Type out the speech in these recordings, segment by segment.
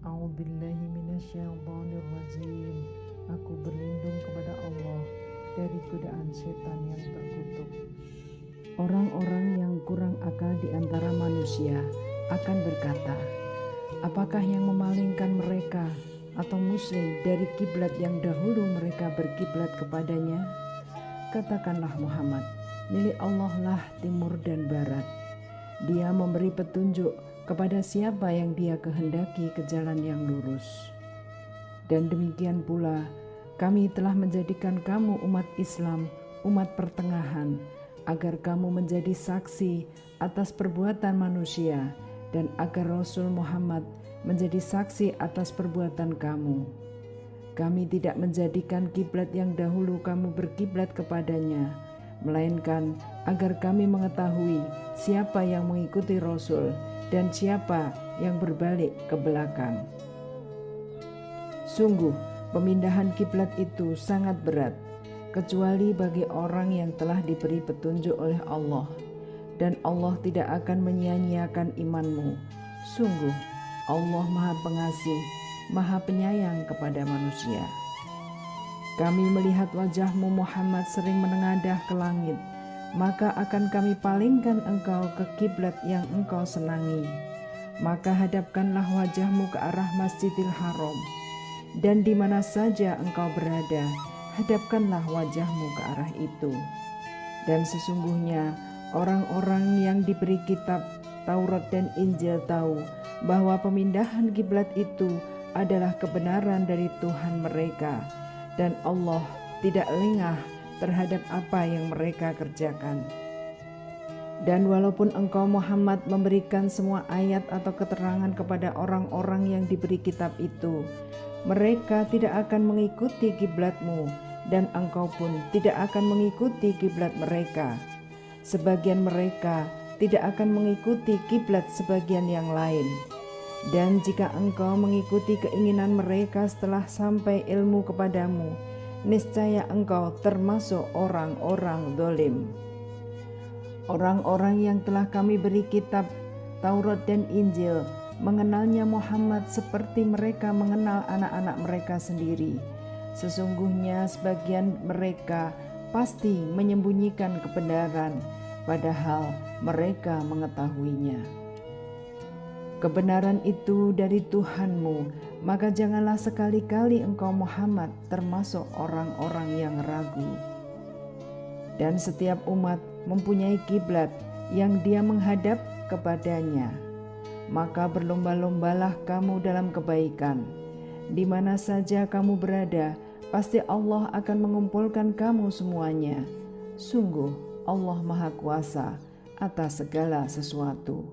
A'udzubillahi minasyaitonirrajim. Aku berlindung kepada Allah dari godaan setan yang terkutuk. Orang-orang yang kurang akal di antara manusia akan berkata, apakah yang memalingkan mereka atau muslim dari kiblat yang dahulu mereka berkiblat kepadanya? Katakanlah Muhammad, milik Allah lah timur dan barat. Dia memberi petunjuk kepada siapa yang Dia kehendaki ke jalan yang lurus. Dan demikian pula, kami telah menjadikan kamu umat Islam, umat pertengahan, agar kamu menjadi saksi atas perbuatan manusia dan agar Rasul Muhammad menjadi saksi atas perbuatan kamu. Kami tidak menjadikan kiblat yang dahulu kamu berkiblat kepadanya, melainkan agar kami mengetahui siapa yang mengikuti Rasul dan siapa yang berbalik ke belakang. Sungguh, pemindahan kiblat itu sangat berat, kecuali bagi orang yang telah diberi petunjuk oleh Allah, dan Allah tidak akan menyia-nyiakan imanmu. Sungguh, Allah Maha Pengasih, Maha Penyayang kepada manusia. Kami melihat wajahmu Muhammad sering menengadah ke langit, maka akan kami palingkan engkau ke kiblat yang engkau senangi. Maka hadapkanlah wajahmu ke arah Masjidil Haram, dan di mana saja engkau berada, hadapkanlah wajahmu ke arah itu. Dan sesungguhnya orang-orang yang diberi kitab Taurat dan Injil tahu bahwa pemindahan kiblat itu adalah kebenaran dari Tuhan mereka, dan Allah tidak lengah terhadap apa yang mereka kerjakan. Dan walaupun engkau Muhammad memberikan semua ayat atau keterangan kepada orang-orang yang diberi kitab itu, mereka tidak akan mengikuti kiblatmu, dan engkau pun tidak akan mengikuti kiblat mereka. Sebagian mereka tidak akan mengikuti kiblat sebagian yang lain. Dan jika engkau mengikuti keinginan mereka setelah sampai ilmu kepadamu, niscaya engkau termasuk orang-orang zalim. Orang-orang yang telah kami beri kitab Taurat dan Injil mengenalnya Muhammad seperti mereka mengenal anak-anak mereka sendiri. Sesungguhnya sebagian mereka pasti menyembunyikan kebenaran, padahal mereka mengetahuinya. Kebenaran itu dari Tuhanmu, maka janganlah sekali-kali engkau Muhammad termasuk orang-orang yang ragu. Dan setiap umat mempunyai kiblat yang dia menghadap kepadanya, maka berlomba-lombalah kamu dalam kebaikan. Di mana saja kamu berada, pasti Allah akan mengumpulkan kamu semuanya. Sungguh Allah Maha Kuasa atas segala sesuatu.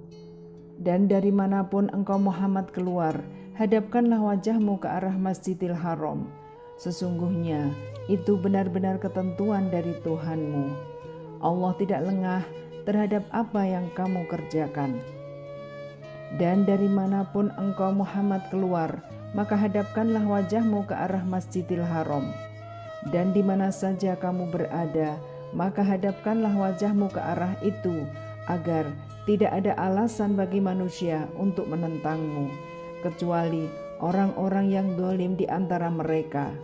Dan dari manapun engkau Muhammad keluar, hadapkanlah wajahmu ke arah Masjidil Haram. Sesungguhnya itu benar-benar ketentuan dari Tuhanmu. Allah tidak lengah terhadap apa yang kamu kerjakan. Dan dari manapun engkau Muhammad keluar, maka hadapkanlah wajahmu ke arah Masjidil Haram. Dan di mana saja kamu berada, maka hadapkanlah wajahmu ke arah itu, agar tidak ada alasan bagi manusia untuk menentangmu, kecuali orang-orang yang zalim di antara mereka.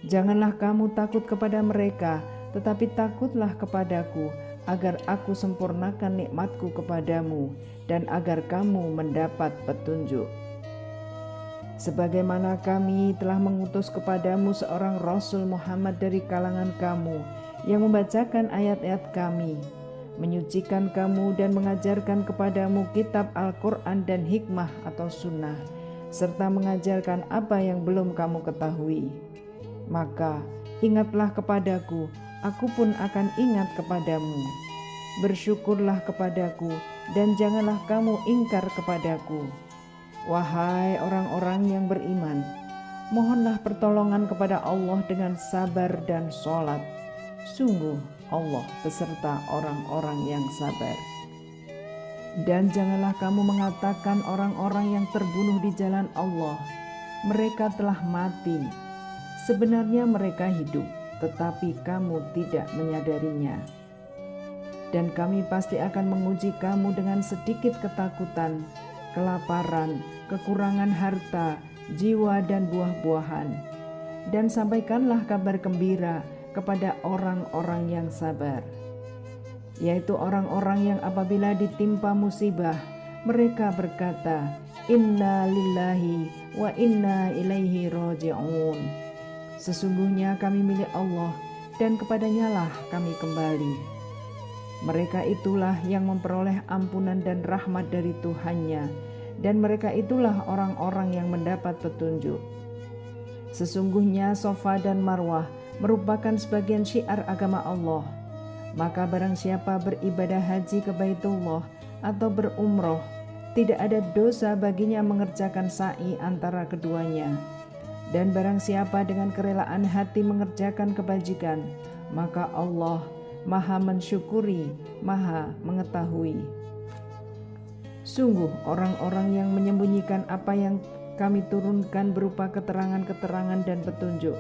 Janganlah kamu takut kepada mereka, tetapi takutlah kepadaku, agar aku sempurnakan nikmatku kepadamu, dan agar kamu mendapat petunjuk. Sebagaimana kami telah mengutus kepadamu seorang Rasul Muhammad dari kalangan kamu, yang membacakan ayat-ayat kami, menyucikan kamu dan mengajarkan kepadamu kitab Al-Quran dan hikmah atau sunnah, serta mengajarkan apa yang belum kamu ketahui. Maka ingatlah kepadaku, aku pun akan ingat kepadamu. Bersyukurlah kepadaku dan janganlah kamu ingkar kepadaku. Wahai orang-orang yang beriman, mohonlah pertolongan kepada Allah dengan sabar dan sholat. Sungguh Allah beserta orang-orang yang sabar. Dan janganlah kamu mengatakan orang-orang yang terbunuh di jalan Allah, mereka telah mati. Sebenarnya mereka hidup, tetapi kamu tidak menyadarinya. Dan kami pasti akan menguji kamu dengan sedikit ketakutan, kelaparan, kekurangan harta, jiwa dan buah-buahan. Dan sampaikanlah kabar gembira kepada orang-orang yang sabar, yaitu orang-orang yang apabila ditimpa musibah, mereka berkata, Inna lillahi wa inna ilaihi raji'un. Sesungguhnya kami milik Allah dan kepadanya lah kami kembali. Mereka itulah yang memperoleh ampunan dan rahmat dari Tuhannya, dan mereka itulah orang-orang yang mendapat petunjuk. Sesungguhnya Safa dan Marwah merupakan sebagian syiar agama Allah. Maka barang siapa beribadah haji ke Baitullah atau berumroh, tidak ada dosa baginya mengerjakan sa'i antara keduanya. Dan barang siapa dengan kerelaan hati mengerjakan kebajikan, maka Allah Maha mensyukuri, Maha mengetahui. Sungguh orang-orang yang menyembunyikan apa yang kami turunkan berupa keterangan-keterangan dan petunjuk,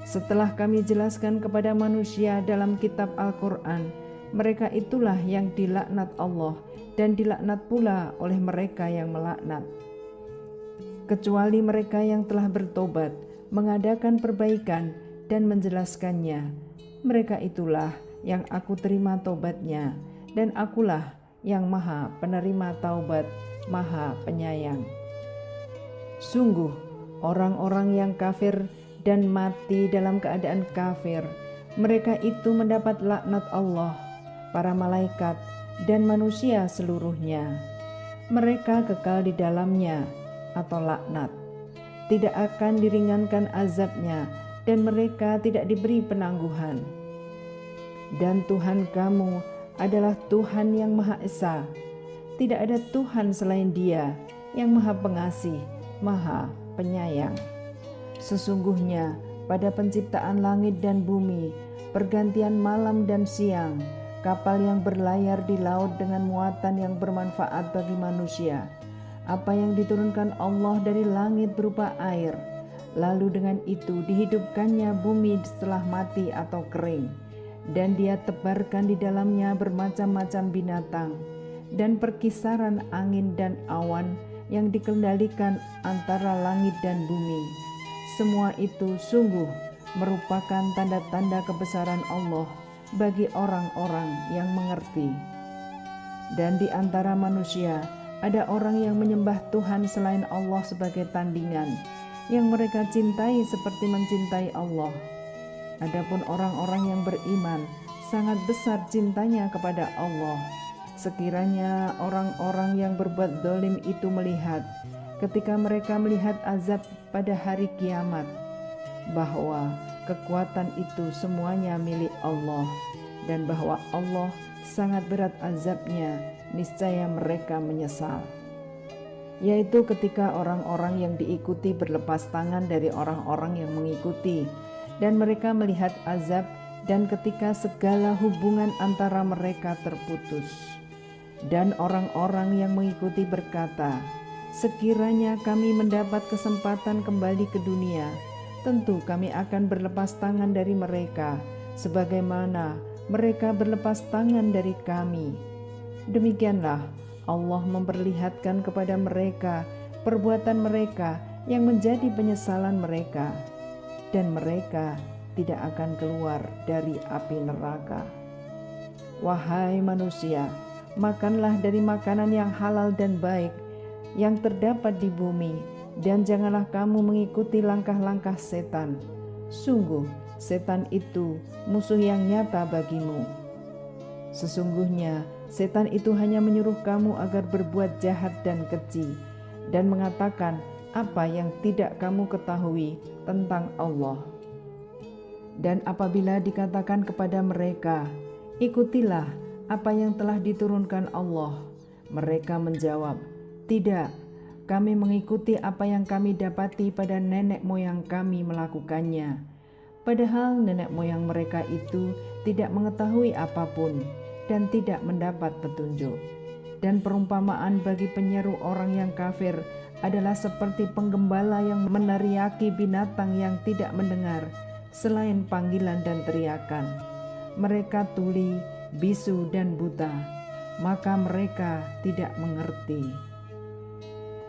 setelah kami jelaskan kepada manusia dalam kitab Al-Quran, mereka itulah yang dilaknat Allah dan dilaknat pula oleh mereka yang melaknat. Kecuali mereka yang telah bertobat, mengadakan perbaikan dan menjelaskannya, mereka itulah yang aku terima taubatnya, dan akulah yang Maha penerima taubat, Maha penyayang. Sungguh orang-orang yang kafir dan mati dalam keadaan kafir, mereka itu mendapat laknat Allah, para malaikat, dan manusia seluruhnya. Mereka kekal di dalamnya atau laknat, tidak akan diringankan azabnya, dan mereka tidak diberi penangguhan. Dan Tuhan kamu adalah Tuhan yang Maha Esa, tidak ada Tuhan selain Dia yang Maha Pengasih, Maha Penyayang. Sesungguhnya pada penciptaan langit dan bumi, pergantian malam dan siang, kapal yang berlayar di laut dengan muatan yang bermanfaat bagi manusia, apa yang diturunkan Allah dari langit berupa air, lalu dengan itu dihidupkannya bumi setelah mati atau kering, dan Dia tebarkan di dalamnya bermacam-macam binatang, dan perkisaran angin dan awan yang dikendalikan antara langit dan bumi. Semua itu sungguh merupakan tanda-tanda kebesaran Allah bagi orang-orang yang mengerti. Dan di antara manusia ada orang yang menyembah Tuhan selain Allah sebagai tandingan, yang mereka cintai seperti mencintai Allah. Adapun orang-orang yang beriman sangat besar cintanya kepada Allah. Sekiranya orang-orang yang berbuat zalim itu melihat, ketika mereka melihat azab pada hari kiamat, bahwa kekuatan itu semuanya milik Allah, dan bahwa Allah sangat berat azabnya, niscaya mereka menyesal. Yaitu ketika orang-orang yang diikuti berlepas tangan dari orang-orang yang mengikuti, dan mereka melihat azab, dan ketika segala hubungan antara mereka terputus. Dan orang-orang yang mengikuti berkata, sekiranya kami mendapat kesempatan kembali ke dunia, tentu kami akan berlepas tangan dari mereka, sebagaimana mereka berlepas tangan dari kami. Demikianlah Allah memperlihatkan kepada mereka perbuatan mereka yang menjadi penyesalan mereka, dan mereka tidak akan keluar dari api neraka. Wahai manusia, makanlah dari makanan yang halal dan baik yang terdapat di bumi, dan janganlah kamu mengikuti langkah-langkah setan. Sungguh setan itu musuh yang nyata bagimu. Sesungguhnya setan itu hanya menyuruh kamu agar berbuat jahat dan keji, dan mengatakan apa yang tidak kamu ketahui tentang Allah. Dan apabila dikatakan kepada mereka, ikutilah apa yang telah diturunkan Allah, mereka menjawab, tidak, kami mengikuti apa yang kami dapati pada nenek moyang kami melakukannya. Padahal nenek moyang mereka itu tidak mengetahui apapun dan tidak mendapat petunjuk. Dan perumpamaan bagi penyeru orang yang kafir adalah seperti penggembala yang meneriaki binatang yang tidak mendengar selain panggilan dan teriakan. Mereka tuli, bisu dan buta, maka mereka tidak mengerti.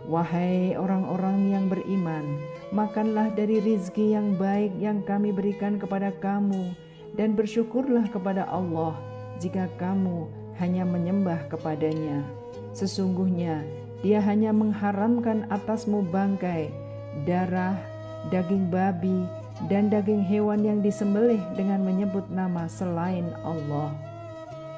Wahai orang-orang yang beriman, makanlah dari rizki yang baik yang kami berikan kepada kamu, dan bersyukurlah kepada Allah jika kamu hanya menyembah kepadanya. Sesungguhnya Dia hanya mengharamkan atasmu bangkai, darah, daging babi, dan daging hewan yang disembelih dengan menyebut nama selain Allah.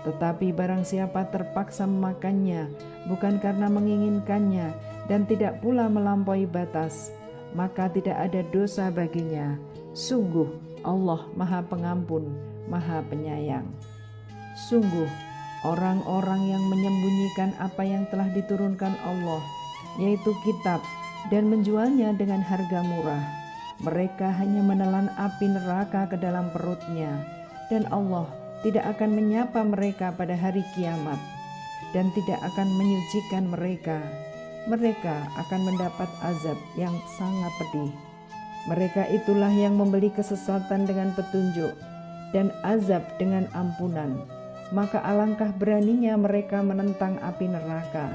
Tetapi barang siapa terpaksa memakannya bukan karena menginginkannya dan tidak pula melampaui batas, maka tidak ada dosa baginya. Sungguh Allah Maha Pengampun, Maha Penyayang. Sungguh orang-orang yang menyembunyikan apa yang telah diturunkan Allah, yaitu kitab, dan menjualnya dengan harga murah, mereka hanya menelan api neraka ke dalam perutnya, dan Allah tidak akan menyapa mereka pada hari kiamat dan tidak akan menyucikan mereka. Mereka akan mendapat azab yang sangat pedih. Mereka itulah yang membeli kesesatan dengan petunjuk dan azab dengan ampunan. Maka alangkah beraninya mereka menentang api neraka.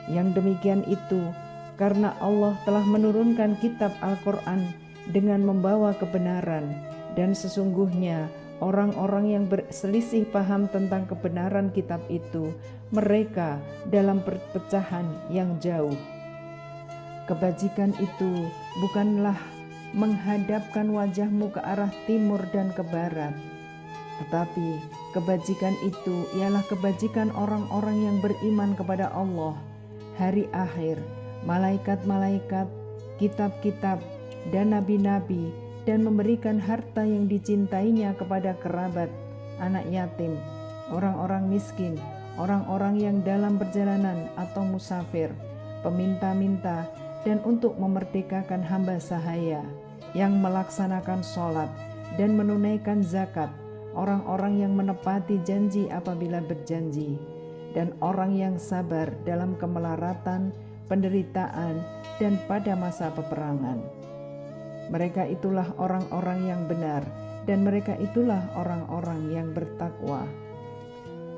Yang demikian itu karena Allah telah menurunkan kitab Al-Quran dengan membawa kebenaran, dan sesungguhnya orang-orang yang berselisih paham tentang kebenaran kitab itu, mereka dalam perpecahan yang jauh. Kebajikan itu bukanlah menghadapkan wajahmu ke arah timur dan ke barat, tetapi kebajikan itu ialah kebajikan orang-orang yang beriman kepada Allah, hari akhir, malaikat-malaikat, kitab-kitab, dan nabi-nabi, dan memberikan harta yang dicintainya kepada kerabat, anak yatim, orang-orang miskin, orang-orang yang dalam perjalanan atau musafir, peminta-minta, dan untuk memerdekakan hamba sahaya yang melaksanakan sholat dan menunaikan zakat, orang-orang yang menepati janji apabila berjanji, dan orang yang sabar dalam kemelaratan, penderitaan, dan pada masa peperangan. Mereka itulah orang-orang yang benar, dan mereka itulah orang-orang yang bertakwa.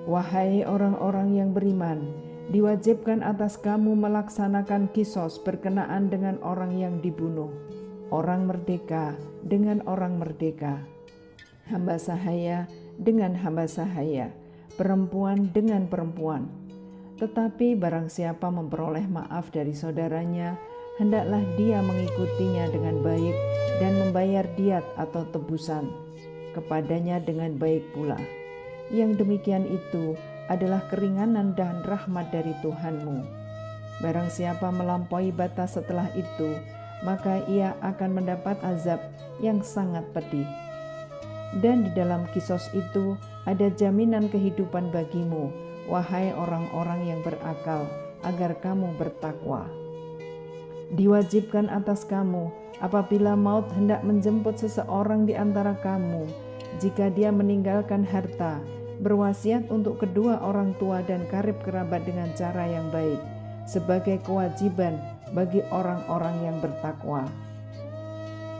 Wahai orang-orang yang beriman, diwajibkan atas kamu melaksanakan kisos berkenaan dengan orang yang dibunuh, orang merdeka dengan orang merdeka, hamba sahaya dengan hamba sahaya, perempuan dengan perempuan. Tetapi barang siapa memperoleh maaf dari saudaranya, hendaklah dia mengikutinya dengan baik dan membayar diat atau tebusan kepadanya dengan baik pula. Yang demikian itu adalah keringanan dan rahmat dari Tuhanmu. Barang siapa melampaui batas setelah itu, maka ia akan mendapat azab yang sangat pedih. Dan di dalam kisos itu ada jaminan kehidupan bagimu, wahai orang-orang yang berakal, agar kamu bertakwa. Diwajibkan atas kamu apabila maut hendak menjemput seseorang di antara kamu, jika dia meninggalkan harta, berwasiat untuk kedua orang tua dan karib kerabat dengan cara yang baik, sebagai kewajiban bagi orang-orang yang bertakwa.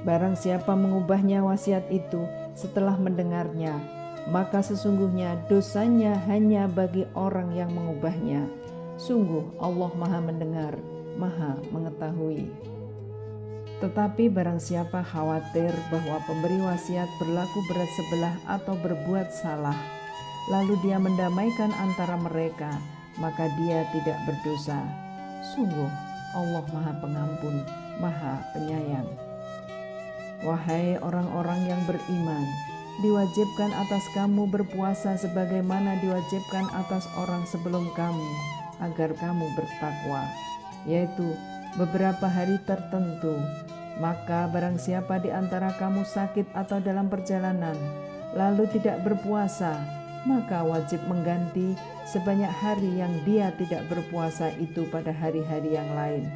Barang siapa mengubahnya wasiat itu setelah mendengarnya, maka sesungguhnya dosanya hanya bagi orang yang mengubahnya. Sungguh Allah Maha mendengar, Maha mengetahui. Tetapi barang siapa khawatir bahwa pemberi wasiat berlaku berat sebelah atau berbuat salah, lalu dia mendamaikan antara mereka, maka dia tidak berdosa. Sungguh Allah Maha Pengampun, Maha Penyayang. Wahai orang-orang yang beriman, diwajibkan atas kamu berpuasa sebagaimana diwajibkan atas orang sebelum kamu, agar kamu bertakwa, yaitu beberapa hari tertentu. Maka barang siapa di antara kamu sakit atau dalam perjalanan, lalu tidak berpuasa, maka wajib mengganti sebanyak hari yang dia tidak berpuasa itu pada hari-hari yang lain.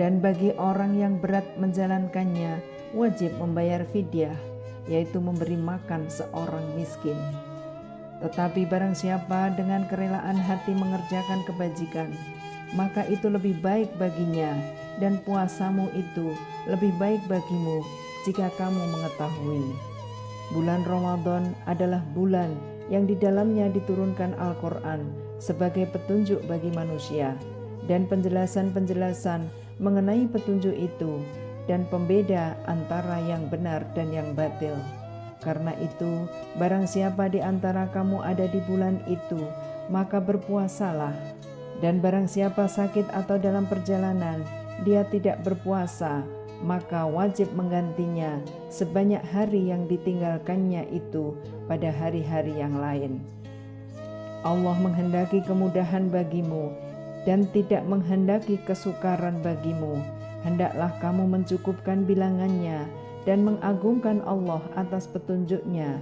Dan bagi orang yang berat menjalankannya, wajib membayar fidyah, yaitu memberi makan seorang miskin. Tetapi barang siapa dengan kerelaan hati mengerjakan kebajikan, maka itu lebih baik baginya, dan puasamu itu lebih baik bagimu jika kamu mengetahui. Bulan Ramadan adalah bulan yang di dalamnya diturunkan Al-Quran sebagai petunjuk bagi manusia, dan penjelasan-penjelasan mengenai petunjuk itu, dan pembeda antara yang benar dan yang batil. Karena itu, barang siapa di antara kamu ada di bulan itu, maka berpuasalah. Dan barang siapa sakit atau dalam perjalanan, dia tidak berpuasa, maka wajib menggantinya sebanyak hari yang ditinggalkannya itu pada hari-hari yang lain. Allah menghendaki kemudahan bagimu dan tidak menghendaki kesukaran bagimu. Hendaklah kamu mencukupkan bilangannya dan mengagungkan Allah atas petunjuknya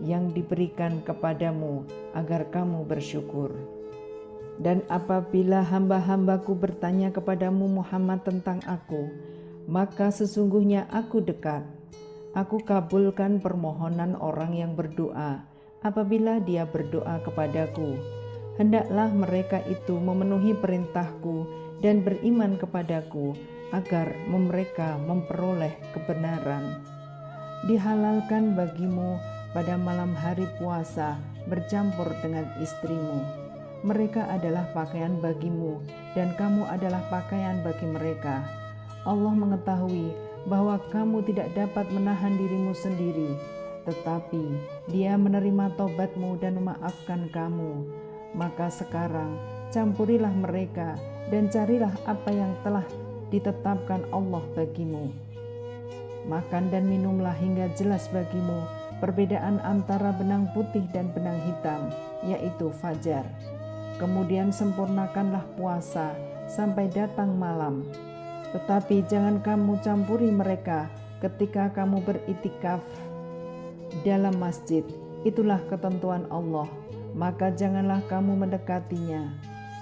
yang diberikan kepadamu agar kamu bersyukur. Dan apabila hamba-hambaku bertanya kepadamu Muhammad tentang aku, maka sesungguhnya aku dekat. Aku kabulkan permohonan orang yang berdoa apabila dia berdoa kepadaku. Hendaklah mereka itu memenuhi perintahku dan beriman kepadaku agar mereka memperoleh kebenaran. Dihalalkan bagimu pada malam hari puasa bercampur dengan istrimu. Mereka adalah pakaian bagimu dan kamu adalah pakaian bagi mereka. Allah mengetahui bahwa kamu tidak dapat menahan dirimu sendiri, tetapi Dia menerima tobatmu dan memaafkan kamu. Maka sekarang campurilah mereka dan carilah apa yang telah ditetapkan Allah bagimu. Makan dan minumlah hingga jelas bagimu perbedaan antara benang putih dan benang hitam, yaitu fajar. Kemudian sempurnakanlah puasa sampai datang malam. Tetapi jangan kamu campuri mereka ketika kamu beriktikaf dalam masjid. Itulah ketentuan Allah, maka janganlah kamu mendekatinya.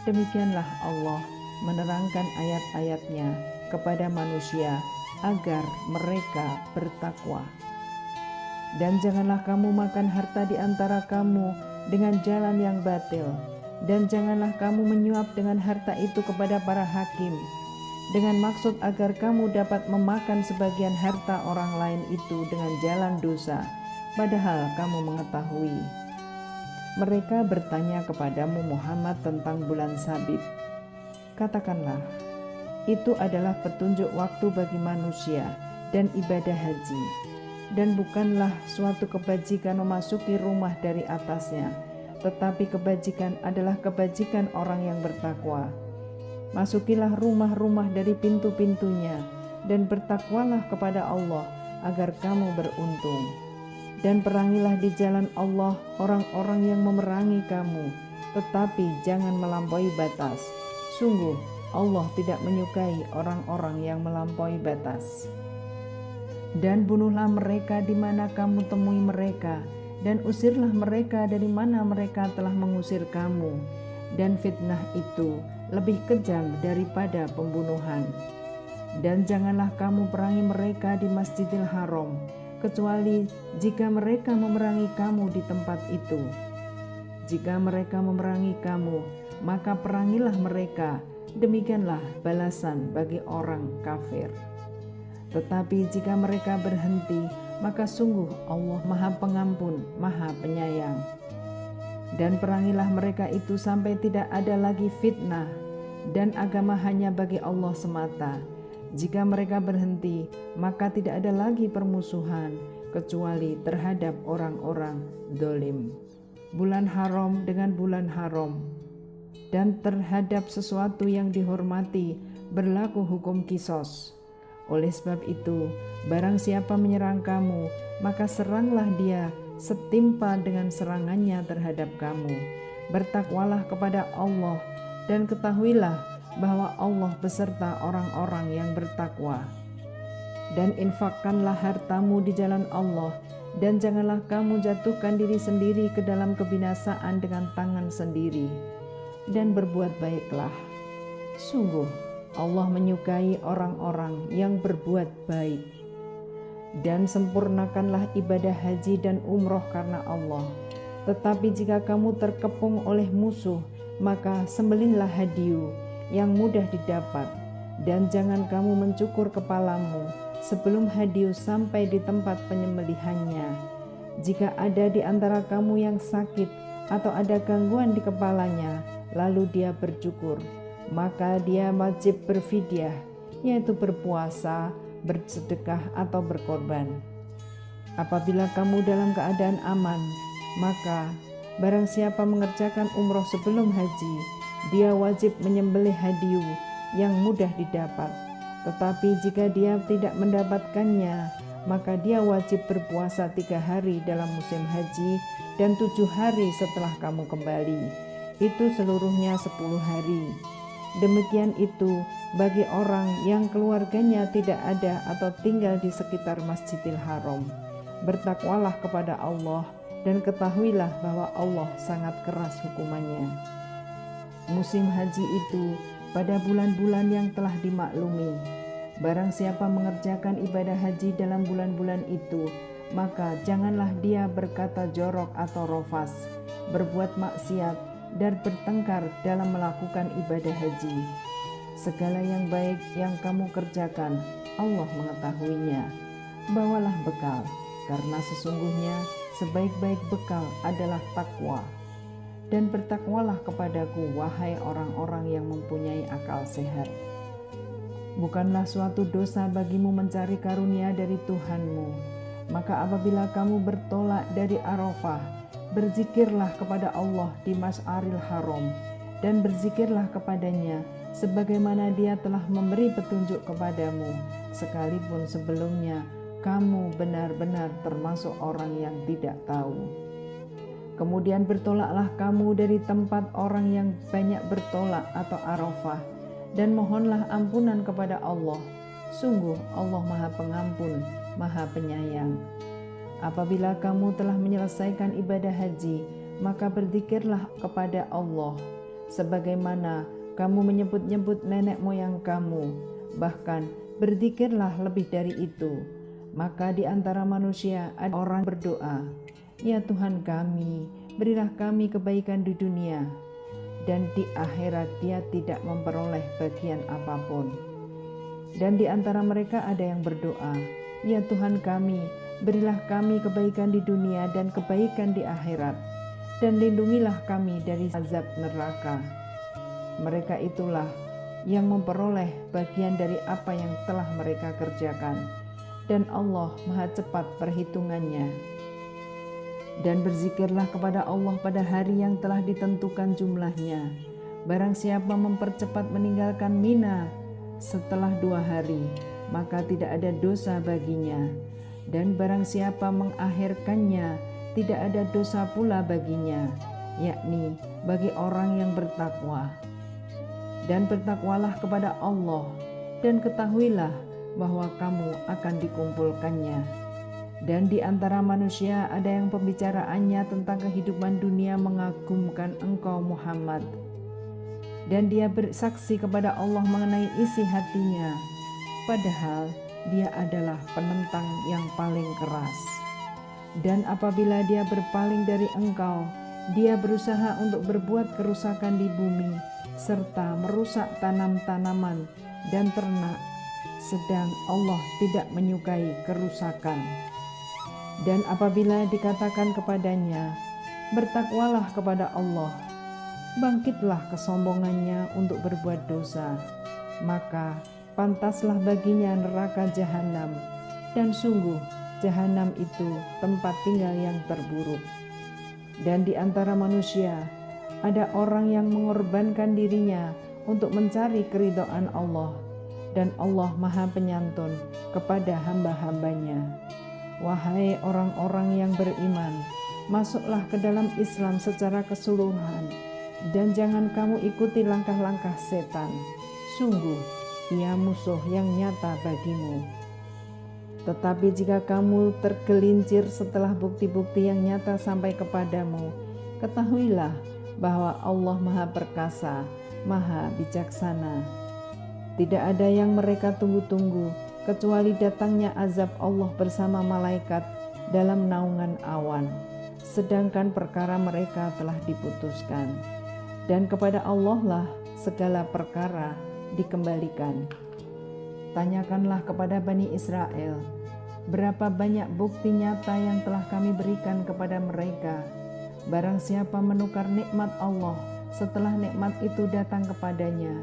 Demikianlah Allah menerangkan ayat-ayatnya kepada manusia agar mereka bertakwa. Dan janganlah kamu makan harta di antara kamu dengan jalan yang batil, dan janganlah kamu menyuap dengan harta itu kepada para hakim, dengan maksud agar kamu dapat memakan sebagian harta orang lain itu dengan jalan dosa, padahal kamu mengetahui. Mereka bertanya kepadamu Muhammad tentang bulan Sabit. Katakanlah, itu adalah petunjuk waktu bagi manusia dan ibadah haji, dan bukanlah suatu kebajikan memasuki rumah dari atasnya, tetapi kebajikan adalah kebajikan orang yang bertakwa. Masukilah rumah-rumah dari pintu-pintunya, dan bertakwalah kepada Allah agar kamu beruntung. Dan perangilah di jalan Allah orang-orang yang memerangi kamu, tetapi jangan melampaui batas. Sungguh Allah tidak menyukai orang-orang yang melampaui batas. Dan bunuhlah mereka di mana kamu temui mereka, dan usirlah mereka dari mana mereka telah mengusir kamu. Dan fitnah itu lebih kejam daripada pembunuhan. Dan janganlah kamu perangi mereka di Masjidil Haram, kecuali jika mereka memerangi kamu di tempat itu. Jika mereka memerangi kamu, maka perangilah mereka. Demikianlah balasan bagi orang kafir. Tetapi jika mereka berhenti, maka sungguh Allah Maha Pengampun, Maha Penyayang. Dan perangilah mereka itu sampai tidak ada lagi fitnah, dan agama hanya bagi Allah semata. Jika mereka berhenti, maka tidak ada lagi permusuhan, kecuali terhadap orang-orang dolim. Bulan haram dengan bulan haram, dan terhadap sesuatu yang dihormati berlaku hukum kisos. Oleh sebab itu, barang siapa menyerang kamu, maka seranglah dia setimpa dengan serangannya terhadap kamu. Bertakwalah kepada Allah, dan ketahuilah bahwa Allah beserta orang-orang yang bertakwa. Dan infakkanlah hartamu di jalan Allah, dan janganlah kamu jatuhkan diri sendiri ke dalam kebinasaan dengan tangan sendiri. Dan berbuat baiklah. Sungguh Allah menyukai orang-orang yang berbuat baik. Dan sempurnakanlah ibadah haji dan umroh karena Allah. Tetapi jika kamu terkepung oleh musuh, maka sembelihlah hadiu yang mudah didapat, dan jangan kamu mencukur kepalamu sebelum hadiu sampai di tempat penyembelihannya. Jika ada di antara kamu yang sakit atau ada gangguan di kepalanya, lalu dia bercukur, maka dia wajib berfidyah, yaitu berpuasa, bersedekah atau berkorban. Apabila kamu dalam keadaan aman, maka barang siapa mengerjakan umroh sebelum haji, dia wajib menyembelih hadiyu yang mudah didapat. Tetapi jika dia tidak mendapatkannya, maka dia wajib berpuasa 3 hari dalam musim haji dan 7 hari setelah kamu kembali. Itu seluruhnya 10 hari. Demikian itu bagi orang yang keluarganya tidak ada atau tinggal di sekitar Masjidil Haram. Bertakwalah kepada Allah dan ketahuilah bahwa Allah sangat keras hukumannya. Musim haji itu pada bulan-bulan yang telah dimaklumi. Barang siapa mengerjakan ibadah haji dalam bulan-bulan itu, maka janganlah dia berkata jorok atau rofas, berbuat maksiat, dan bertengkar dalam melakukan ibadah haji. Segala yang baik yang kamu kerjakan, Allah mengetahuinya. Bawalah bekal, karena sesungguhnya sebaik-baik bekal adalah takwa. Dan bertakwalah kepadaku, wahai orang-orang yang mempunyai akal sehat. Bukanlah suatu dosa bagimu mencari karunia dari Tuhanmu. Maka apabila kamu bertolak dari Arafah, berzikirlah kepada Allah di Masy'aril Haram, dan berzikirlah kepadanya sebagaimana Dia telah memberi petunjuk kepadamu, sekalipun sebelumnya kamu benar-benar termasuk orang yang tidak tahu. Kemudian bertolaklah kamu dari tempat orang yang banyak bertolak atau Arafah, dan mohonlah ampunan kepada Allah. Sungguh Allah Maha Pengampun, Maha Penyayang. Apabila kamu telah menyelesaikan ibadah haji, maka berzikirlah kepada Allah sebagaimana kamu menyebut-nyebut nenek moyang kamu, bahkan berzikirlah lebih dari itu. Maka di antara manusia ada orang berdoa, "Ya Tuhan kami, berilah kami kebaikan di dunia," dan di akhirat dia tidak memperoleh bagian apapun. Dan di antara mereka ada yang berdoa, "Ya Tuhan kami, berilah kami kebaikan di dunia dan kebaikan di akhirat, dan lindungilah kami dari azab neraka." Mereka itulah yang memperoleh bagian dari apa yang telah mereka kerjakan, dan Allah Maha cepat perhitungannya. Dan berzikirlah kepada Allah pada hari yang telah ditentukan jumlahnya. Barang siapa mempercepat meninggalkan Mina setelah 2 hari, maka tidak ada dosa baginya. Dan barang siapa mengakhirkannya, tidak ada dosa pula baginya, yakni bagi orang yang bertakwa. Dan bertakwalah kepada Allah, dan ketahuilah bahwa kamu akan dikumpulkannya. Dan di antara manusia ada yang pembicaraannya tentang kehidupan dunia mengagumkan engkau Muhammad. Dan dia bersaksi kepada Allah mengenai isi hatinya, padahal dia adalah penentang yang paling keras. Dan apabila dia berpaling dari engkau, dia berusaha untuk berbuat kerusakan di bumi, serta merusak tanam-tanaman dan ternak, sedang Allah tidak menyukai kerusakan. Dan apabila dikatakan kepadanya, bertakwalah kepada Allah, bangkitlah kesombongannya untuk berbuat dosa, maka pantaslah baginya neraka jahanam, dan sungguh jahanam itu tempat tinggal yang terburuk. Dan di antara manusia ada orang yang mengorbankan dirinya untuk mencari keridhaan Allah, dan Allah Maha Penyantun kepada hamba-hambanya. Wahai orang-orang yang beriman, masuklah ke dalam Islam secara keseluruhan, dan jangan kamu ikuti langkah-langkah setan. Sungguh, ia musuh yang nyata bagimu. Tetapi jika kamu tergelincir setelah bukti-bukti yang nyata sampai kepadamu, ketahuilah bahwa Allah Maha Perkasa, Maha Bijaksana. Tidak ada yang mereka tunggu-tunggu kecuali datangnya azab Allah bersama malaikat dalam naungan awan, sedangkan perkara mereka telah diputuskan. Dan kepada Allah lah segala perkara dikembalikan. Tanyakanlah kepada Bani Israel, berapa banyak bukti nyata yang telah kami berikan kepada mereka. Barang siapa menukar nikmat Allah setelah nikmat itu datang kepadanya,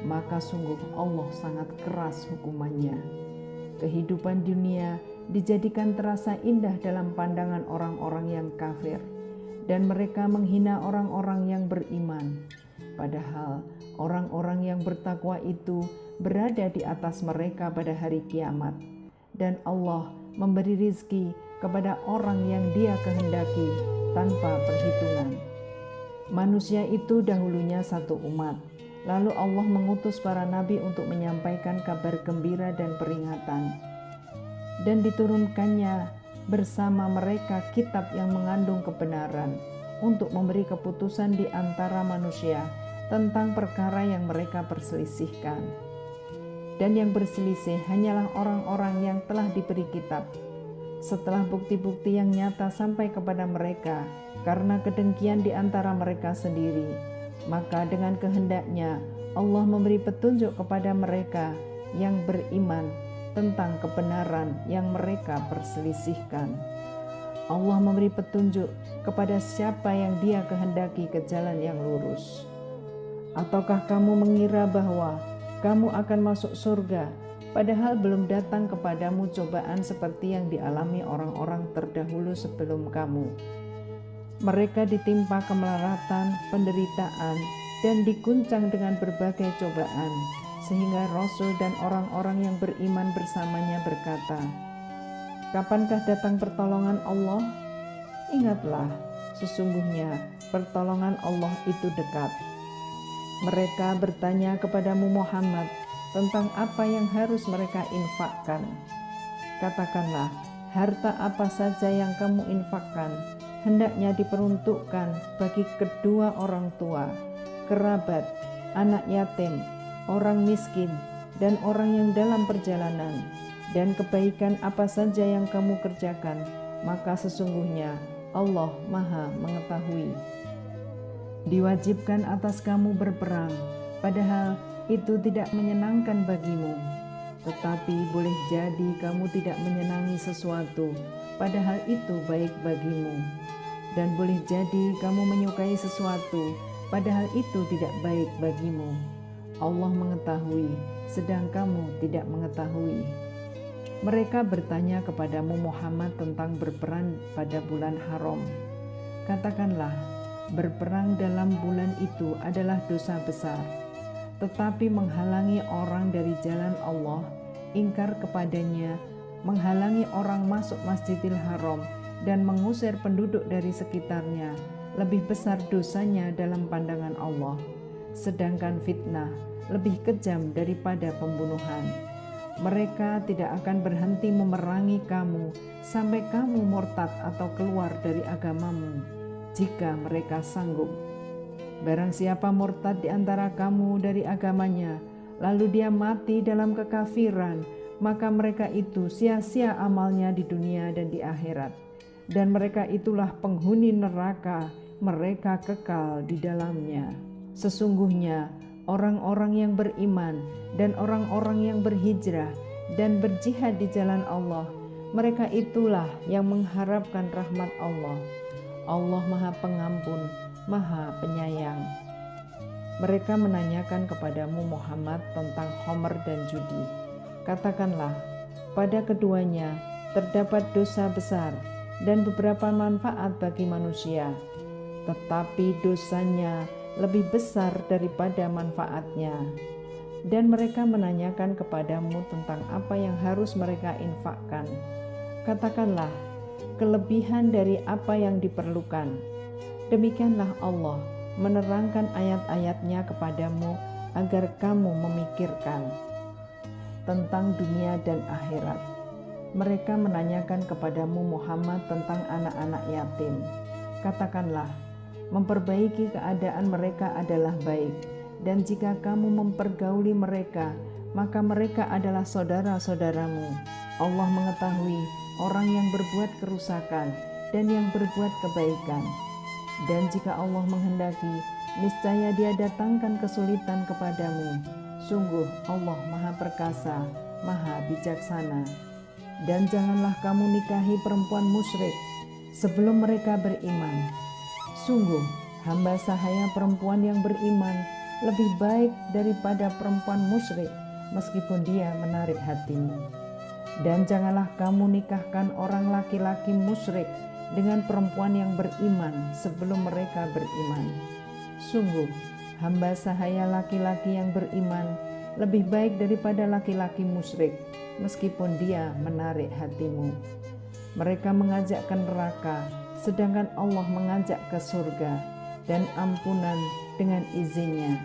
maka sungguh Allah sangat keras hukumannya. Kehidupan dunia dijadikan terasa indah dalam pandangan orang-orang yang kafir, dan mereka menghina orang-orang yang beriman. Padahal orang-orang yang bertakwa itu berada di atas mereka pada hari kiamat, dan Allah memberi rizki kepada orang yang Dia kehendaki tanpa perhitungan. Manusia itu dahulunya satu umat, lalu Allah mengutus para nabi untuk menyampaikan kabar gembira dan peringatan, dan diturunkannya bersama mereka kitab yang mengandung kebenaran untuk memberi keputusan di antara manusia tentang perkara yang mereka perselisihkan. Dan yang berselisih hanyalah orang-orang yang telah diberi kitab. Setelah bukti-bukti yang nyata sampai kepada mereka karena kedengkian di antara mereka sendiri, maka dengan kehendaknya Allah memberi petunjuk kepada mereka yang beriman tentang kebenaran yang mereka perselisihkan. Allah memberi petunjuk kepada siapa yang Dia kehendaki ke jalan yang lurus. Ataukah kamu mengira bahwa kamu akan masuk surga, padahal belum datang kepadamu cobaan seperti yang dialami orang-orang terdahulu sebelum kamu? Mereka ditimpa kemelaratan, penderitaan, dan diguncang dengan berbagai cobaan, sehingga Rasul dan orang-orang yang beriman bersamanya berkata, "Kapankah datang pertolongan Allah?" Ingatlah, sesungguhnya pertolongan Allah itu dekat. Mereka bertanya kepadamu Muhammad tentang apa yang harus mereka infakkan. Katakanlah, harta apa saja yang kamu infakkan hendaknya diperuntukkan bagi kedua orang tua, kerabat, anak yatim, orang miskin, dan orang yang dalam perjalanan. Dan kebaikan apa saja yang kamu kerjakan, maka sesungguhnya Allah Maha Mengetahui. Diwajibkan atas kamu berperang, padahal itu tidak menyenangkan bagimu. Tetapi boleh jadi kamu tidak menyenangi sesuatu, padahal itu baik bagimu. Dan boleh jadi kamu menyukai sesuatu, padahal itu tidak baik bagimu. Allah mengetahui, sedang kamu tidak mengetahui. Mereka bertanya kepadamu Muhammad tentang berperang pada bulan haram. Katakanlah, berperang dalam bulan itu adalah dosa besar. Tetapi menghalangi orang dari jalan Allah, ingkar kepadanya, menghalangi orang masuk Masjidil Haram, dan mengusir penduduk dari sekitarnya, lebih besar dosanya dalam pandangan Allah. Sedangkan fitnah lebih kejam daripada pembunuhan. Mereka tidak akan berhenti memerangi kamu sampai kamu murtad atau keluar dari agamamu, jika mereka sanggup. Barang siapa murtad di antara kamu dari agamanya, lalu dia mati dalam kekafiran, maka mereka itu sia-sia amalnya di dunia dan di akhirat. Dan mereka itulah penghuni neraka, mereka kekal di dalamnya. Sesungguhnya orang-orang yang beriman dan orang-orang yang berhijrah dan berjihad di jalan Allah, mereka itulah yang mengharapkan rahmat Allah. Allah Maha Pengampun, Maha Penyayang. Mereka menanyakan kepadamu Muhammad tentang khamr dan judi. Katakanlah, pada keduanya terdapat dosa besar dan beberapa manfaat bagi manusia, tetapi dosanya lebih besar daripada manfaatnya. Dan mereka menanyakan kepadamu tentang apa yang harus mereka infakkan. Katakanlah, kelebihan dari apa yang diperlukan. Demikianlah Allah menerangkan ayat-ayatnya kepadamu agar kamu memikirkan tentang dunia dan akhirat. Mereka menanyakan kepadamu Muhammad tentang anak-anak yatim. Katakanlah, memperbaiki keadaan mereka adalah baik, dan jika kamu mempergauli mereka, maka mereka adalah saudara-saudaramu. Allah mengetahui orang yang berbuat kerusakan dan yang berbuat kebaikan. Dan jika Allah menghendaki, niscaya Dia datangkan kesulitan kepadamu. Sungguh Allah Maha Perkasa, Maha Bijaksana. Dan janganlah kamu nikahi perempuan musyrik sebelum mereka beriman. Sungguh hamba sahaya perempuan yang beriman lebih baik daripada perempuan musyrik, meskipun dia menarik hatimu. Dan janganlah kamu nikahkan orang laki-laki musyrik dengan perempuan yang beriman sebelum mereka beriman. Sungguh, hamba sahaya laki-laki yang beriman lebih baik daripada laki-laki musyrik, meskipun dia menarik hatimu. Mereka mengajak ke neraka, sedangkan Allah mengajak ke surga dan ampunan dengan izinnya.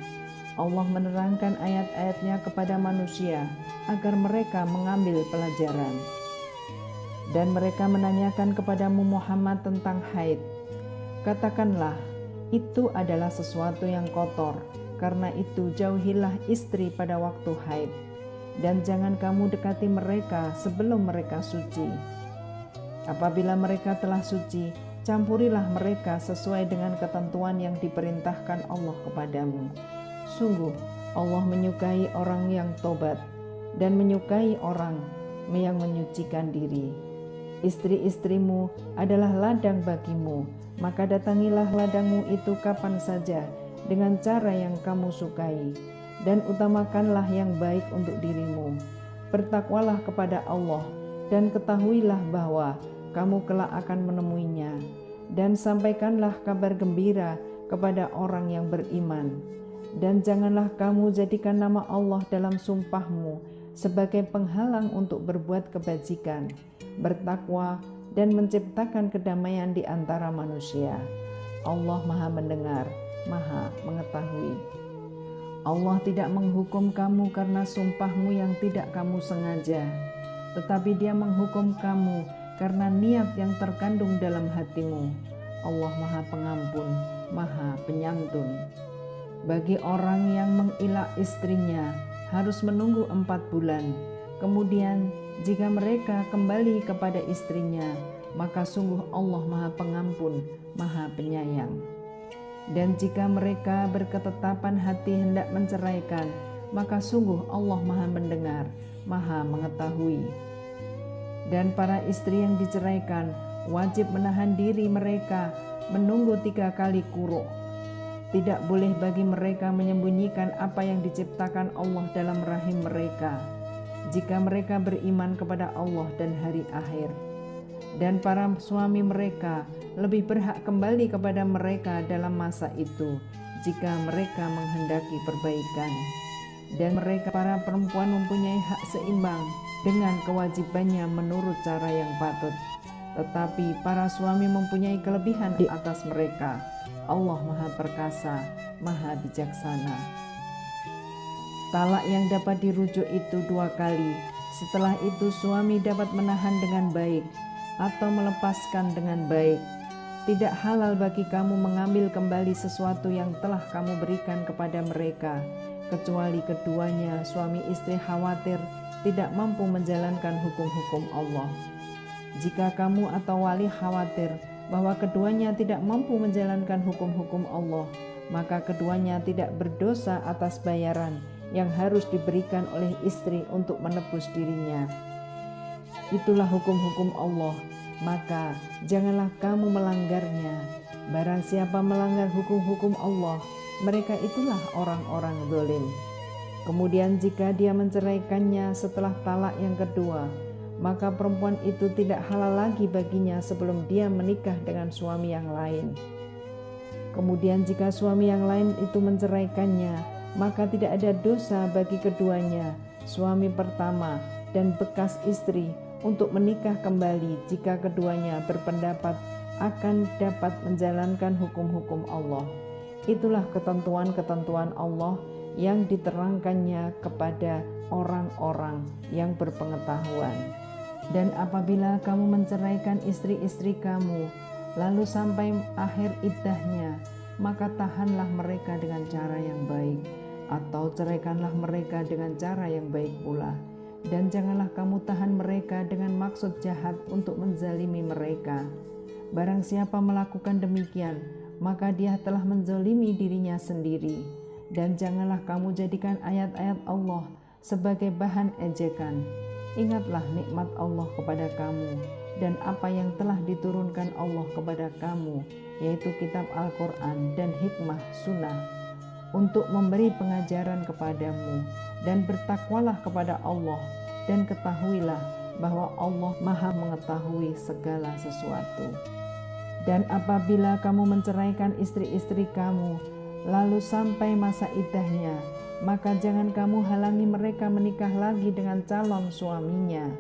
Allah menerangkan ayat-ayatnya kepada manusia agar mereka mengambil pelajaran. Dan mereka menanyakan kepadamu Muhammad tentang haid. Katakanlah, itu adalah sesuatu yang kotor, karena itu jauhilah istri pada waktu haid. Dan jangan kamu dekati mereka sebelum mereka suci. Apabila mereka telah suci, campurilah mereka sesuai dengan ketentuan yang diperintahkan Allah kepadamu. Sungguh, Allah menyukai orang yang tobat dan menyukai orang yang menyucikan diri. Istri-istrimu adalah ladang bagimu, maka datangilah ladangmu itu kapan saja dengan cara yang kamu sukai, dan utamakanlah yang baik untuk dirimu. Bertakwalah kepada Allah dan ketahuilah bahwa kamu kelak akan menemuinya, dan sampaikanlah kabar gembira kepada orang yang beriman. Dan janganlah kamu jadikan nama Allah dalam sumpahmu sebagai penghalang untuk berbuat kebajikan, bertakwa, dan menciptakan kedamaian di antara manusia. Allah Maha Mendengar, Maha Mengetahui. Allah tidak menghukum kamu karena sumpahmu yang tidak kamu sengaja, tetapi Dia menghukum kamu karena niat yang terkandung dalam hatimu. Allah Maha Pengampun, Maha Penyantun. Bagi orang yang mengilak istrinya harus menunggu 4 bulan. Kemudian jika mereka kembali kepada istrinya, maka sungguh Allah Maha Pengampun, Maha Penyayang. Dan jika mereka berketetapan hati hendak menceraikan, maka sungguh Allah Maha Mendengar, Maha Mengetahui. Dan para istri yang diceraikan wajib menahan diri mereka menunggu 3 kali quru'. Tidak boleh bagi mereka menyembunyikan apa yang diciptakan Allah dalam rahim mereka, jika mereka beriman kepada Allah dan hari akhir. Dan para suami mereka lebih berhak kembali kepada mereka dalam masa itu, jika mereka menghendaki perbaikan. Dan mereka para perempuan mempunyai hak seimbang dengan kewajibannya menurut cara yang patut. Tetapi para suami mempunyai kelebihan di atas mereka. Allah Maha Perkasa, Maha Bijaksana. Talak yang dapat dirujuk itu 2 kali. Setelah itu suami dapat menahan dengan baik atau melepaskan dengan baik. Tidak halal bagi kamu mengambil kembali sesuatu yang telah kamu berikan kepada mereka, kecuali keduanya suami istri khawatir tidak mampu menjalankan hukum-hukum Allah. Jika kamu atau wali khawatir bahwa keduanya tidak mampu menjalankan hukum-hukum Allah, maka keduanya tidak berdosa atas bayaran yang harus diberikan oleh istri untuk menebus dirinya. Itulah hukum-hukum Allah, maka janganlah kamu melanggarnya. Barang siapa melanggar hukum-hukum Allah, mereka itulah orang-orang zalim. Kemudian jika dia menceraikannya setelah talak yang kedua, maka perempuan itu tidak halal lagi baginya sebelum dia menikah dengan suami yang lain. Kemudian jika suami yang lain itu menceraikannya, maka tidak ada dosa bagi keduanya, suami pertama dan bekas istri, untuk menikah kembali jika keduanya berpendapat akan dapat menjalankan hukum-hukum Allah. Itulah ketentuan-ketentuan Allah yang diterangkannya kepada orang-orang yang berpengetahuan. Dan apabila kamu menceraikan istri-istri kamu, lalu sampai akhir iddahnya, maka tahanlah mereka dengan cara yang baik, atau ceraikanlah mereka dengan cara yang baik pula. Dan janganlah kamu tahan mereka dengan maksud jahat untuk menzalimi mereka. Barang siapa melakukan demikian, maka dia telah menzalimi dirinya sendiri. Dan janganlah kamu jadikan ayat-ayat Allah sebagai bahan ejekan. Ingatlah nikmat Allah kepada kamu dan apa yang telah diturunkan Allah kepada kamu, yaitu kitab Al-Quran dan hikmah sunnah. untuk memberi pengajaran kepadamu, dan bertakwalah kepada Allah, dan ketahuilah bahwa Allah Maha mengetahui segala sesuatu. Dan apabila kamu menceraikan istri-istri kamu, lalu sampai masa iddahnya, maka jangan kamu halangi mereka menikah lagi dengan calon suaminya,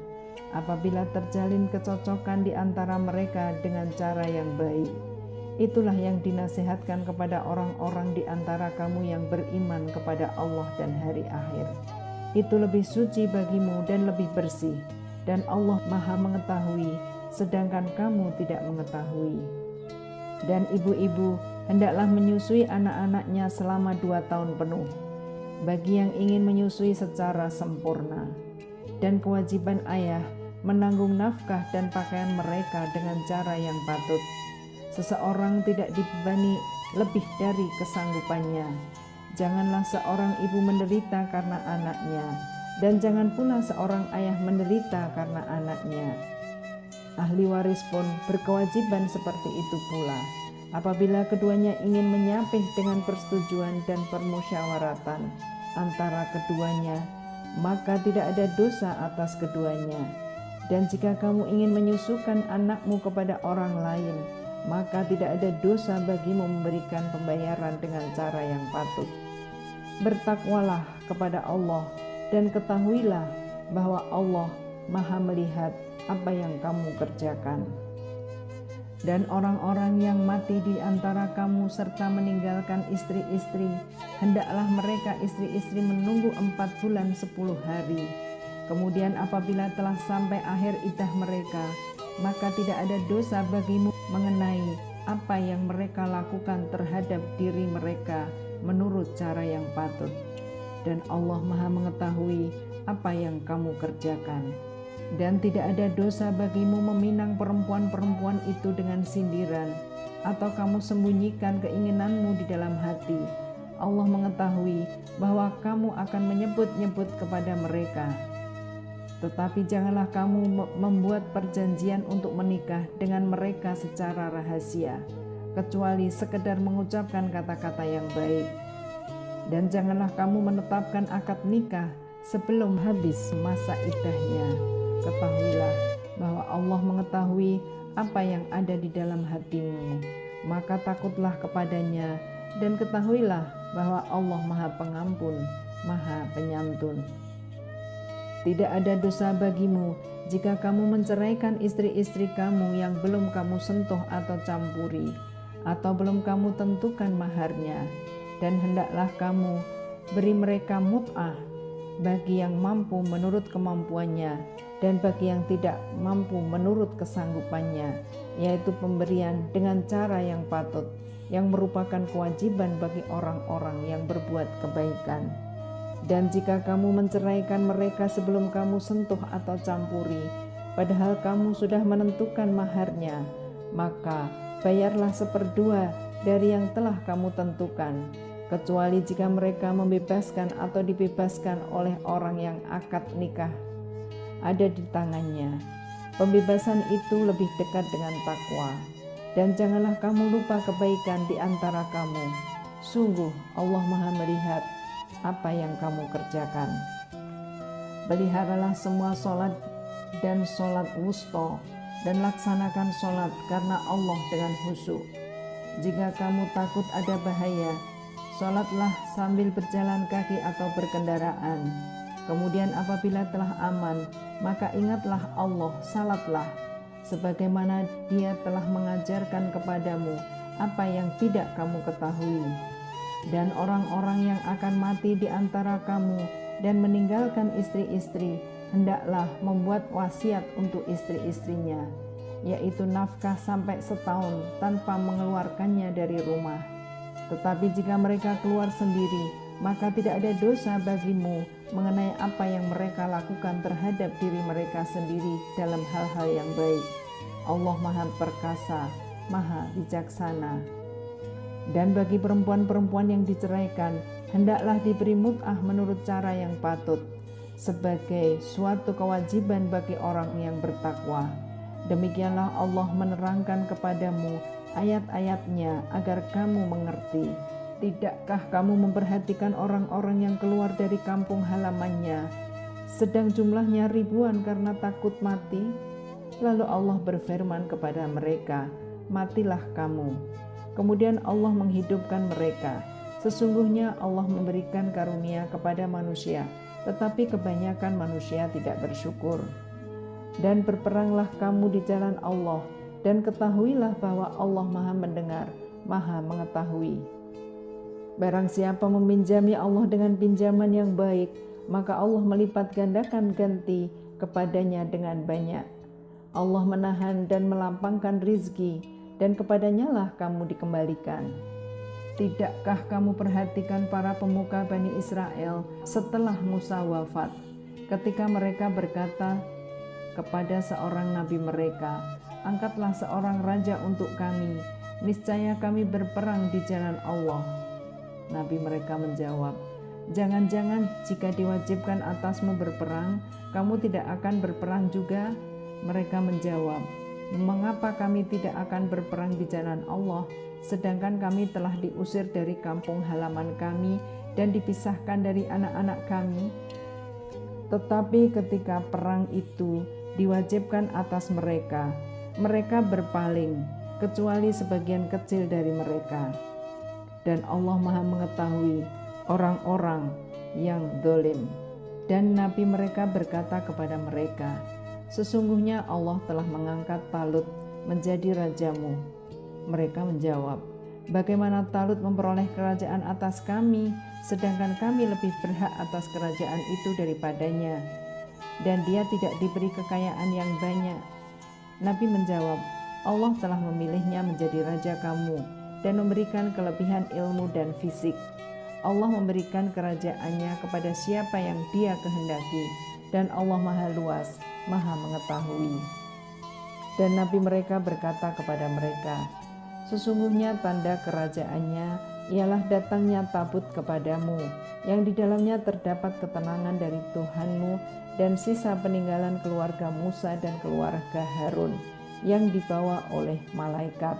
apabila terjalin kecocokan di antara mereka dengan cara yang baik. Itulah yang dinasihatkan kepada orang-orang di antara kamu yang beriman kepada Allah dan hari akhir. Itu lebih suci bagimu dan lebih bersih, dan Allah Maha mengetahui, sedangkan kamu tidak mengetahui. Dan ibu-ibu hendaklah menyusui anak-anaknya selama 2 tahun penuh, bagi yang ingin menyusui secara sempurna. Dan kewajiban ayah menanggung nafkah dan pakaian mereka dengan cara yang patut. Seseorang tidak dibebani lebih dari kesanggupannya. Janganlah seorang ibu menderita karena anaknya, dan jangan pula seorang ayah menderita karena anaknya. Ahli waris pun berkewajiban seperti itu pula. Apabila keduanya ingin menyapih dengan persetujuan dan permusyawaratan antara keduanya, maka tidak ada dosa atas keduanya. Dan jika kamu ingin menyusukan anakmu kepada orang lain, maka tidak ada dosa bagimu memberikan pembayaran dengan cara yang patut. Bertakwalah kepada Allah dan ketahuilah bahwa Allah Maha melihat apa yang kamu kerjakan. Dan orang-orang yang mati di antara kamu serta meninggalkan istri-istri, hendaklah mereka istri-istri menunggu 4 bulan 10 hari. Kemudian apabila telah sampai akhir iddah mereka, maka tidak ada dosa bagimu mengenai apa yang mereka lakukan terhadap diri mereka menurut cara yang patut. Dan Allah Maha mengetahui apa yang kamu kerjakan. Dan tidak ada dosa bagimu meminang perempuan-perempuan itu dengan sindiran, atau kamu sembunyikan keinginanmu di dalam hati. Allah mengetahui bahwa kamu akan menyebut-nyebut kepada mereka. Tetapi janganlah kamu membuat perjanjian untuk menikah dengan mereka secara rahasia, kecuali sekedar mengucapkan kata-kata yang baik. Dan janganlah kamu menetapkan akad nikah sebelum habis masa iddahnya. Ketahuilah bahwa Allah mengetahui apa yang ada di dalam hatimu, maka takutlah kepadanya, dan ketahuilah bahwa Allah Maha Pengampun, Maha Penyantun. Tidak ada dosa bagimu jika kamu menceraikan istri-istri kamu yang belum kamu sentuh atau campuri, atau belum kamu tentukan maharnya, dan hendaklah kamu beri mereka mut'ah bagi yang mampu menurut kemampuannya, dan bagi yang tidak mampu menurut kesanggupannya, yaitu pemberian dengan cara yang patut, yang merupakan kewajiban bagi orang-orang yang berbuat kebaikan. Dan jika kamu menceraikan mereka sebelum kamu sentuh atau campuri, padahal kamu sudah menentukan maharnya, maka bayarlah 1/2 dari yang telah kamu tentukan, kecuali jika mereka membebaskan atau dibebaskan oleh orang yang akad nikah ada di tangannya. Pembebasan itu lebih dekat dengan takwa. Dan janganlah kamu lupa kebaikan di antara kamu. Sungguh Allah Maha melihat apa yang kamu kerjakan. Peliharalah semua sholat dan sholat wusta, dan laksanakan sholat karena Allah dengan khusyuk. Jika kamu takut ada bahaya, sholatlah sambil berjalan kaki atau berkendaraan. Kemudian apabila telah aman, maka ingatlah Allah, salatlah, sebagaimana Dia telah mengajarkan kepadamu apa yang tidak kamu ketahui. Dan orang-orang yang akan mati di antara kamu dan meninggalkan istri-istri, hendaklah membuat wasiat untuk istri-istrinya, yaitu nafkah sampai setahun tanpa mengeluarkannya dari rumah. Tetapi jika mereka keluar sendiri, maka tidak ada dosa bagimu mengenai apa yang mereka lakukan terhadap diri mereka sendiri dalam hal-hal yang baik. Allah Maha Perkasa, Maha Bijaksana. Dan bagi perempuan-perempuan yang diceraikan, hendaklah diberi mut'ah menurut cara yang patut, sebagai suatu kewajiban bagi orang yang bertakwa. Demikianlah Allah menerangkan kepadamu ayat-ayatnya agar kamu mengerti. Tidakkah kamu memperhatikan orang-orang yang keluar dari kampung halamannya, sedang jumlahnya ribuan karena takut mati? Lalu Allah berfirman kepada mereka, matilah kamu. Kemudian Allah menghidupkan mereka. Sesungguhnya Allah memberikan karunia kepada manusia, tetapi kebanyakan manusia tidak bersyukur. Dan berperanglah kamu di jalan Allah, dan ketahuilah bahwa Allah Maha Mendengar, Maha Mengetahui. Barang siapa meminjami Allah dengan pinjaman yang baik, maka Allah melipat gandakan ganti kepadanya dengan banyak. Allah menahan dan melampangkan rizki, dan kepadanya lah kamu dikembalikan. Tidakkah kamu perhatikan para pemuka Bani Israel setelah Musa wafat, ketika mereka berkata kepada seorang nabi mereka, angkatlah seorang raja untuk kami, niscaya kami berperang di jalan Allah. Nabi mereka menjawab, jangan-jangan jika diwajibkan atasmu berperang, kamu tidak akan berperang juga? Mereka menjawab, mengapa kami tidak akan berperang di jalan Allah, sedangkan kami telah diusir dari kampung halaman kami dan dipisahkan dari anak-anak kami? Tetapi ketika perang itu diwajibkan atas mereka, mereka berpaling, kecuali sebagian kecil dari mereka. Dan Allah Maha Mengetahui orang-orang yang zalim. Dan nabi mereka berkata kepada mereka, sesungguhnya Allah telah mengangkat Talut menjadi rajamu. Mereka menjawab, bagaimana Talut memperoleh kerajaan atas kami, sedangkan kami lebih berhak atas kerajaan itu daripadanya, dan dia tidak diberi kekayaan yang banyak. Nabi menjawab, Allah telah memilihnya menjadi raja kamu dan memberikan kelebihan ilmu dan fisik. Allah memberikan kerajaannya kepada siapa yang dia kehendaki, dan Allah Maha Luas, Maha Mengetahui. Dan nabi mereka berkata kepada mereka, sesungguhnya tanda kerajaannya ialah datangnya tabut kepadamu, yang di dalamnya terdapat ketenangan dari Tuhanmu dan sisa peninggalan keluarga Musa dan keluarga Harun yang dibawa oleh malaikat.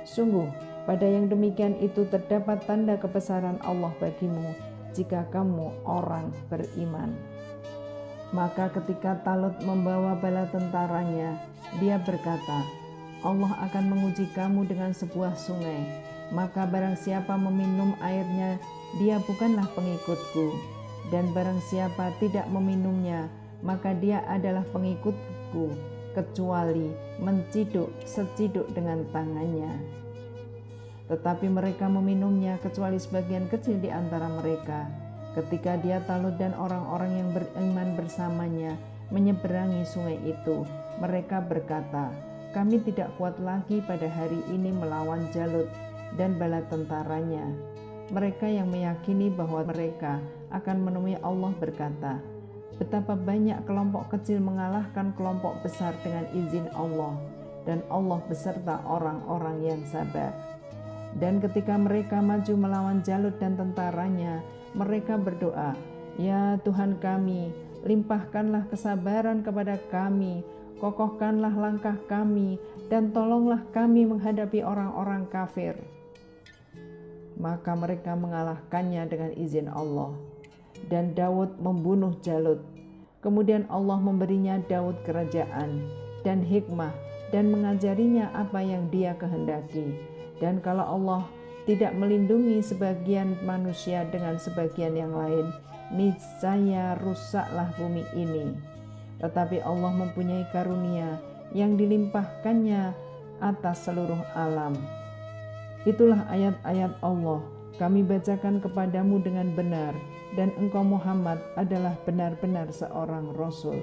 Sungguh, pada yang demikian itu terdapat tanda kebesaran Allah bagimu jika kamu orang beriman. Maka ketika Talut membawa bala tentaranya, dia berkata, Allah akan menguji kamu dengan sebuah sungai, maka barang siapa meminum airnya, dia bukanlah pengikutku, dan barang siapa tidak meminumnya, maka dia adalah pengikutku, kecuali menciduk seciduk dengan tangannya. Tetapi mereka meminumnya kecuali sebagian kecil di antara mereka. Ketika dia Talut dan orang-orang yang beriman bersamanya menyeberangi sungai itu, mereka berkata, kami tidak kuat lagi pada hari ini melawan Jalut dan bala tentaranya. Mereka yang meyakini bahwa mereka akan menemui Allah berkata, betapa banyak kelompok kecil mengalahkan kelompok besar dengan izin Allah, dan Allah beserta orang-orang yang sabar. Dan ketika mereka maju melawan Jalut dan tentaranya, mereka berdoa, ya Tuhan kami, limpahkanlah kesabaran kepada kami, kokohkanlah langkah kami, dan tolonglah kami menghadapi orang-orang kafir. Maka mereka mengalahkannya dengan izin Allah. Dan Daud membunuh Jalut. Kemudian Allah memberinya Daud kerajaan dan hikmah dan mengajarinya apa yang dia kehendaki. Dan kalau Allah tidak melindungi sebagian manusia dengan sebagian yang lain, niscaya rusaklah bumi ini. Tetapi Allah mempunyai karunia yang dilimpahkannya atas seluruh alam. Itulah ayat-ayat Allah, kami bacakan kepadamu dengan benar, dan engkau Muhammad adalah benar-benar seorang Rasul.